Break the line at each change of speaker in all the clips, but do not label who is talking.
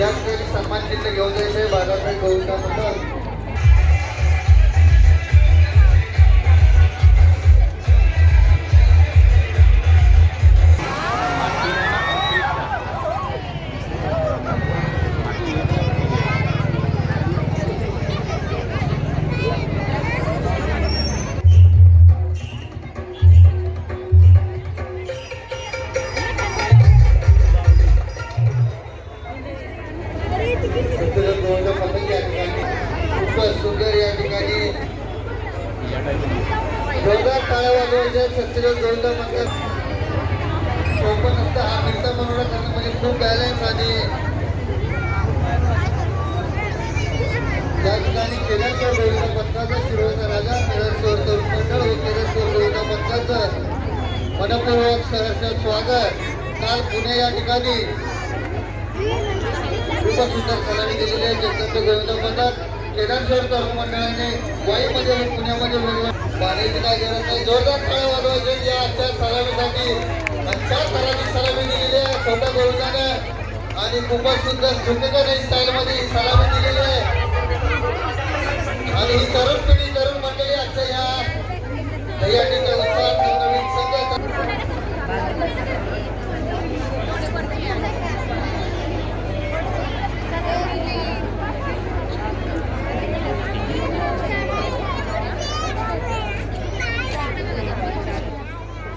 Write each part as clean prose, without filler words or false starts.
या ठिकाणी सन्मान चिन्ह घेऊन जायचे बाजारपेठ गोविंदाबद्दल सुंदर या ठिकाणी जोरदार टाळ्या वाजवायच्या सत्यदेव गोविंद मंदिर ओपन असतं हा मिळता मनोरा करण्यामध्ये खूप बॅलन्स आणि या ठिकाणी केदारच्या गोविंद पथकाचा शिरोचा राजा केदारश्वर तरुण मंडळ व केदारश्वर गोविंद पथकाचं मनपूर्वक सहर्ष स्वागत काल पुणे या ठिकाणी खूपच सुंदर सलामी दिलेली आहे जगदंब गोविंद पथक केदारश्वर तरुण मंडळाने वाईमध्ये व पुण्यामध्ये पाण्याची काय गरज नाही जोरदार टाळ्या वाजवायचे या आजच्या सलामीसाठी 4 सलामी दिलेली आहे छोट्या गोविंदानं आणि खूपच सुंदर सुंदर स्टाईलमध्ये सलामी दिलेली आहे आणि ही तरुण पिढी तरुण मंडळी आजच्या या ठिकाणी उत्साहात नवीन संघ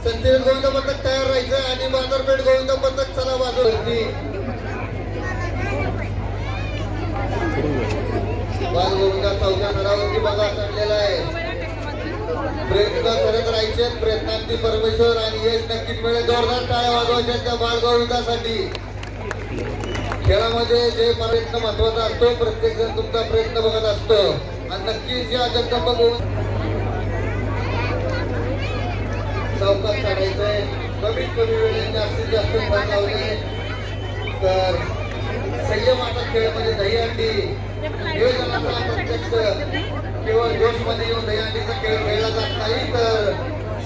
सत्यदेव गोविंद पथक तयार राहायचं आणि बाजारपेठ गोविंद पथक चला बाजूवरती बालगोविंदा चौथ्या घरावरती बघा चढलेला आहे प्रयत्न करत राहायचे प्रयत्नांती परमेश्वर आणि यश नक्कीच मिळेल जोरदार टाळ्या वाजवायच्या त्या बालगोविंदासाठी खेळामध्ये जे प्रयत्न महत्वाचा असतो प्रत्येक जण तुमचा प्रयत्न बघत असतो आणि नक्कीच या जगदंब गोविंद चौकात काढायचंय कमीत कमी वेळेत जास्तीत जास्त फळ लावले तर संयम आता खेळामध्ये दहीहंडी नियोजनाचा प्रत्यक्ष केवळ जोशमध्ये येऊन दहीहंडीचा खेळ खेळला जात नाही तर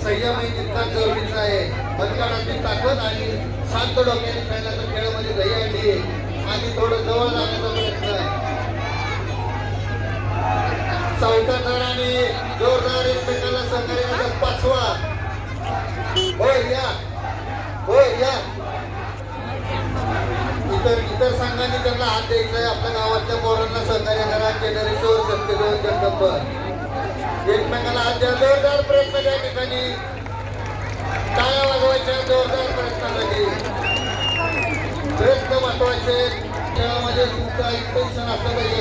संयमही तितकाच जरुरीचा आहे बंदकाळाची ताकद आणि शांत डोक्याने खेळला तर खेळामध्ये दहीहंडी आणि थोडं जवळ जाण्याचा प्रयत्न चौथा दर आणि जोरदार एकमेकाला सहकार्य 5वा इतर संघांनी त्यांना हात द्यायचा आहे आपल्या गावातल्या पोरांना सहकार्य करा केदारेश्वर सत्यदेव जगदंब एकमेकाला हात द्या जोरदार प्रयत्न त्या ठिकाणी टाळ्या वाजवायच्या जोरदार प्रयत्नासाठी प्रयत्न महत्वाचे खेळामध्ये तुमचा इंटेन्शन असलं पाहिजे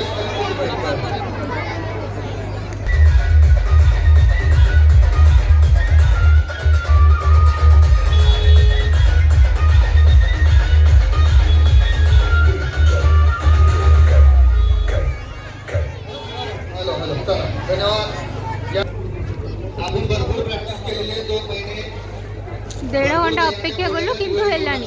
देढ़ घंटा अपेक्षा कलु किंतु हेलानी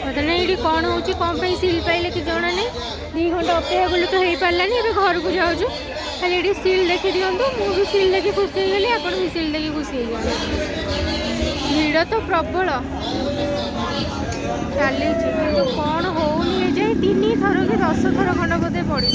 पता नहीं ये कौन हो कौन पे सील पाइले कि जना नहीं 2 घंटा अपेक्षा कलु तो हो पारानी घर को जाऊँ खाली ये सील देखी दिंतु मुझे सील देखी खुशी गली आप सील देखी खुशी भीड़ तो प्रबल चली कौन होनी जाए 3 थर कि 10 थर खंड बोधे पड़े